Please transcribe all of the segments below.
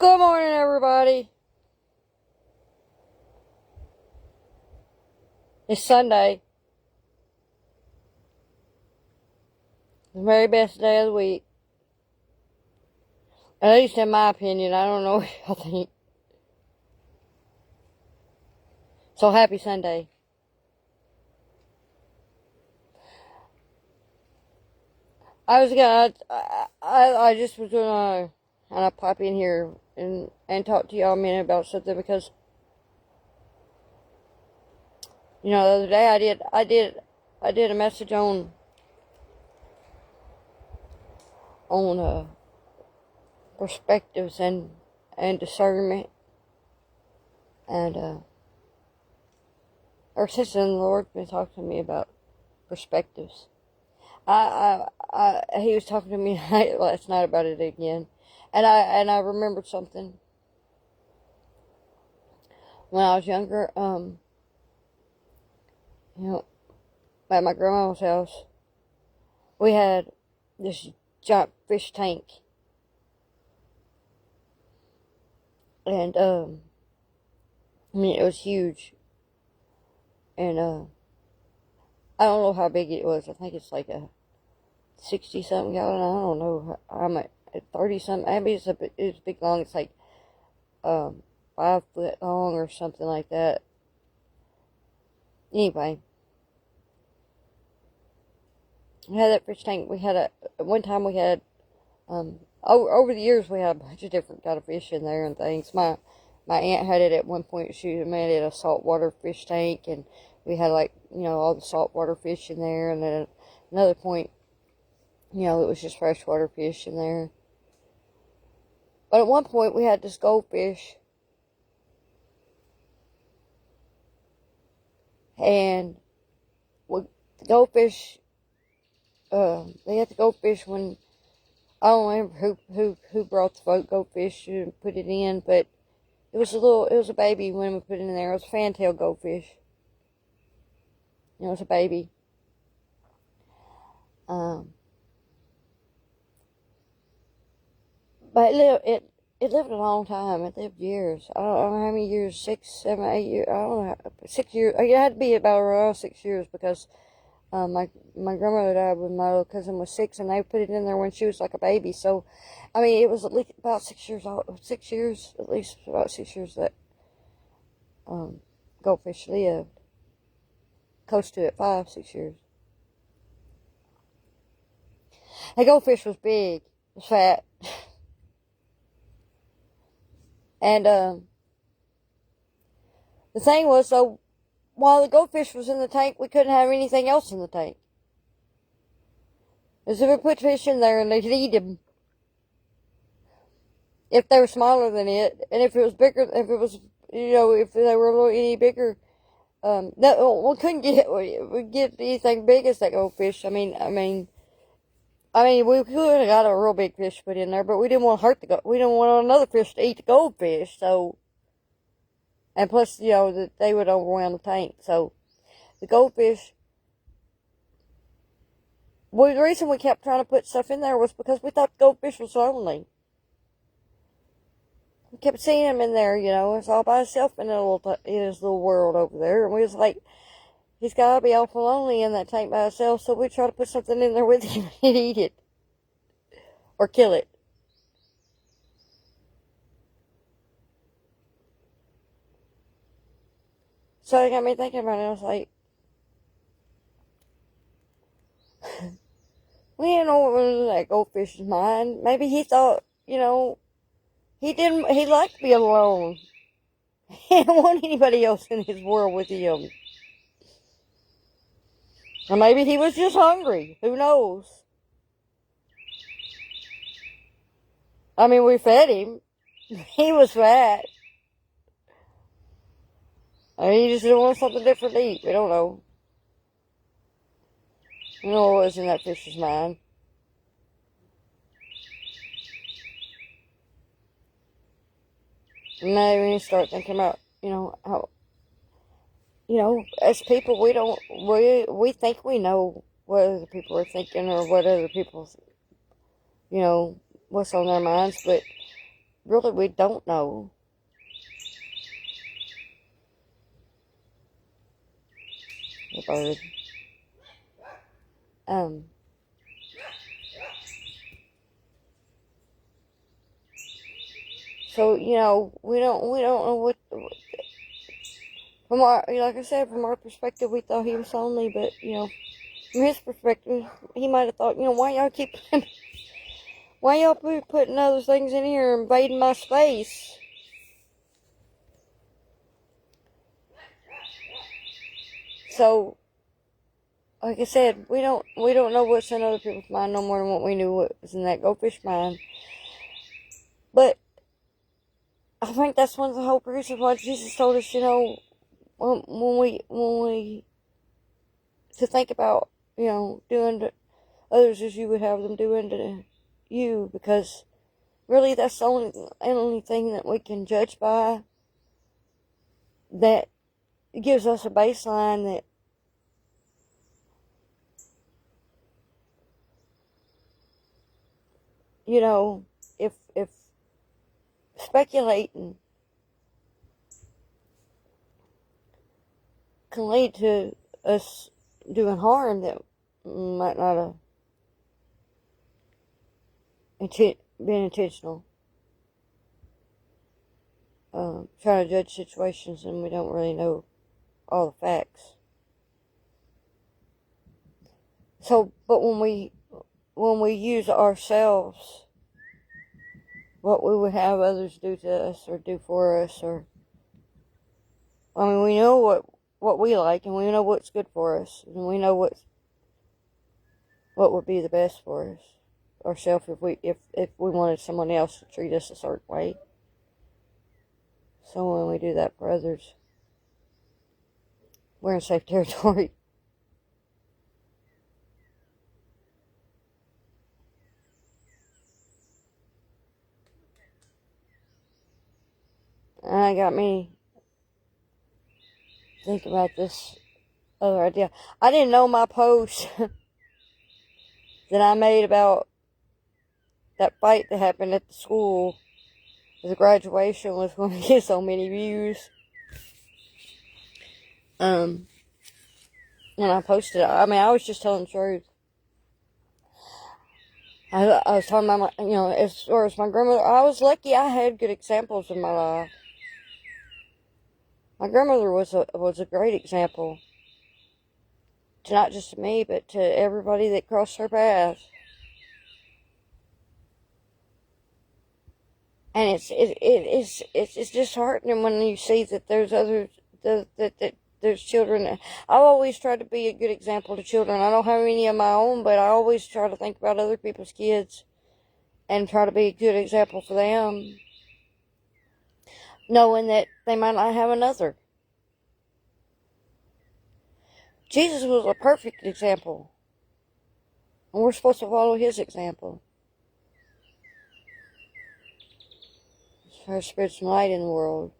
Good morning, everybody. It's Sunday. The very best day of the week. At least in my opinion. I don't know what y'all think. So happy Sunday. I just was gonna kind of pop in here and talk to y'all a minute about something because, the other day I did a message on perspectives and discernment, and our sister in the Lord been talking to me about perspectives. He was talking to me last night about it again, and I remembered something. When I was younger, at my grandma's house, we had this giant fish tank, and it was huge, and I don't know how big it was. I think it's like a 60-something gallon. I don't know. I'm at 30-something. Maybe it's big long. It's like 5 foot long or something like that. Anyway, we had that fish tank. One time we had, over the years we had a bunch of different kind of fish in there and things. My aunt had it at one point. She made it a saltwater fish tank, and we had all the saltwater fish in there, and then at another point, it was just freshwater fish in there. But at one point we had this goldfish, and the goldfish, they had the goldfish when, I don't remember who brought the goldfish and put it in, but it was a baby when we put it in there. It was a fantail goldfish. It was a baby. But it lived a long time. It lived years. I don't know how many years, 6, 7, 8 years. I don't know, 6 years. It had to be about around 6 years because my grandmother died when my little cousin was 6, and they put it in there when she was like a baby. So, it was at least about 6 years old. 6 years, at least about 6 years that goldfish lived. Close to it, 5, 6 years. The goldfish was big. It was fat. And the thing was, so while the goldfish was in the tank, we couldn't have anything else in the tank. Because if we put fish in there and they'd eat them, if they were smaller than it, and if it was bigger, if it was, if they were a little any bigger, we couldn't get anything big as that goldfish. We could have got a real big fish put in there, but we didn't want to we didn't want another fish to eat the goldfish, so, and plus, that they would overwhelm the tank, so, the goldfish, well, the reason we kept trying to put stuff in there was because we thought the goldfish was lonely. We kept seeing him in there, it's all by himself in his little world over there, and we was like, he's gotta be awful lonely in that tank by himself, so we try to put something in there with him and eat it. Or kill it. So it got me thinking about it. I was like, we didn't know what was in that goldfish's mind. Maybe he thought, he liked being alone. He didn't want anybody else in his world with him. Or maybe he was just hungry. Who knows? We fed him. He was fat. He just didn't want something different to eat. We don't know. We don't know what was in that fish's mind. And now we start thinking about, how, as people, we think we know what other people are thinking or what other people, what's on their minds, but really we don't know. The bird. Um, so, we don't know from our, like I said, from our perspective, we thought he was lonely, but, from his perspective, he might have thought, why y'all putting other things in here and invading my space? So, like I said, we don't know what's in other people's mind no more than what we knew what was in that goldfish mind. But I think that's one of the whole reasons why Jesus told us, when we to think about, doing to others as you would have them do unto you, because really that's the only thing that we can judge by, that gives us a baseline that, if speculating can lead to us doing harm that might not have been intentional. Trying to judge situations and we don't really know all the facts. So, but when we use ourselves, what we would have others do to us or do for us, or, I mean, we know what we like, and we know what's good for us, and we know what would be the best for us, ourselves, if we wanted someone else to treat us a certain way. So when we do that for others, we're in safe territory. And that got me thinking about this other idea. I didn't know my post that I made about that fight that happened at the school, the graduation, was going to get so many views. And I posted it. I mean, I was just telling the truth. I was talking about as far as my grandmother, I was lucky I had good examples in my life. My grandmother was a great example. To not just to me, but to everybody that crossed her path. And it's disheartening when you see that there's others, that there's children. I've always tried to be a good example to children. I don't have any of my own, but I always try to think about other people's kids and try to be a good example for them, knowing that they might not have another. Jesus was a perfect example, and we're supposed to follow his example. Try to spread some light in the world.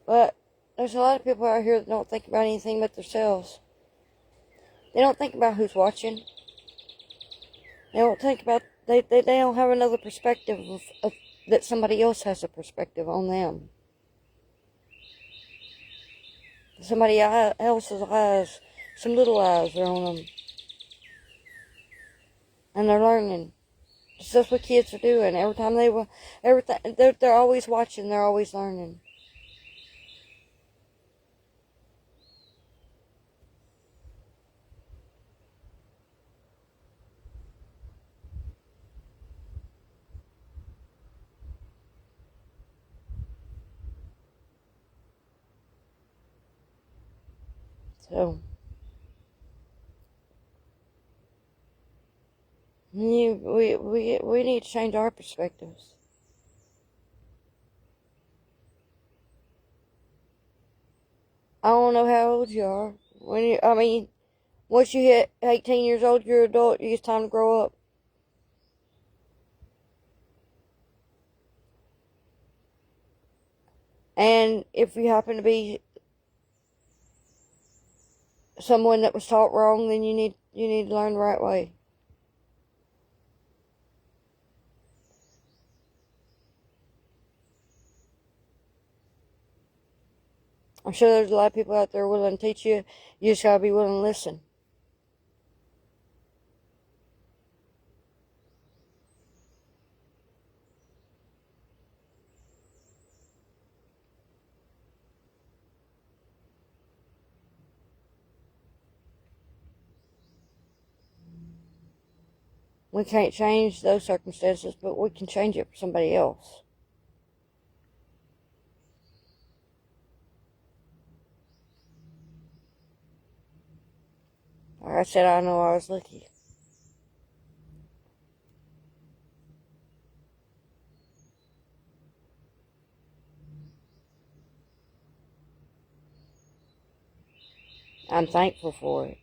But there's a lot of people out here that don't think about anything but themselves. They don't think about who's watching. They don't think about, they don't have another perspective of that somebody else has a perspective on them. Somebody else's eyes, some little eyes are on them. And they're learning. That's what kids are doing. Every time they're always watching, they're always learning. So, we need to change our perspectives. I don't know how old you are. Once you hit 18 years old, you're an adult. It's time to grow up. And if you happen to be someone that was taught wrong, then you need You need to learn the right way. I'm sure there's a lot of people out there willing to teach you. You just gotta be willing to listen. We can't change those circumstances, but we can change it for somebody else. Like I said, I know I was lucky. I'm thankful for it.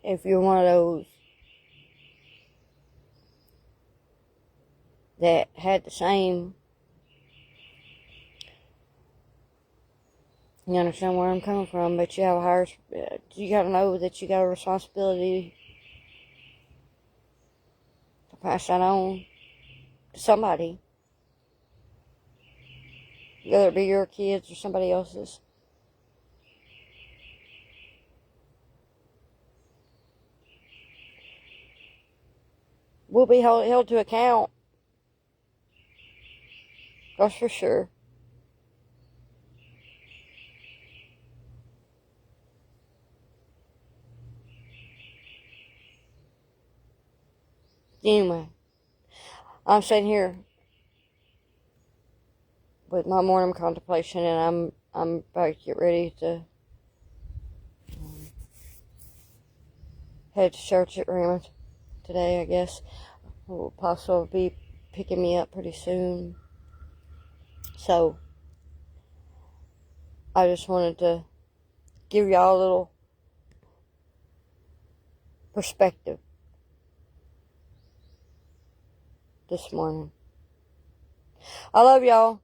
If you're one of those that had the same, you understand where I'm coming from, but you have a higher, you gotta know that you got a responsibility to pass that on to somebody, whether it be your kids or somebody else's. We'll be held to account. That's for sure. Anyway, I'm sitting here with my morning contemplation, and I'm about to get ready to head to church at Raymond today, I guess. Will Apostle be picking me up pretty soon. So, I just wanted to give y'all a little perspective this morning. I love y'all.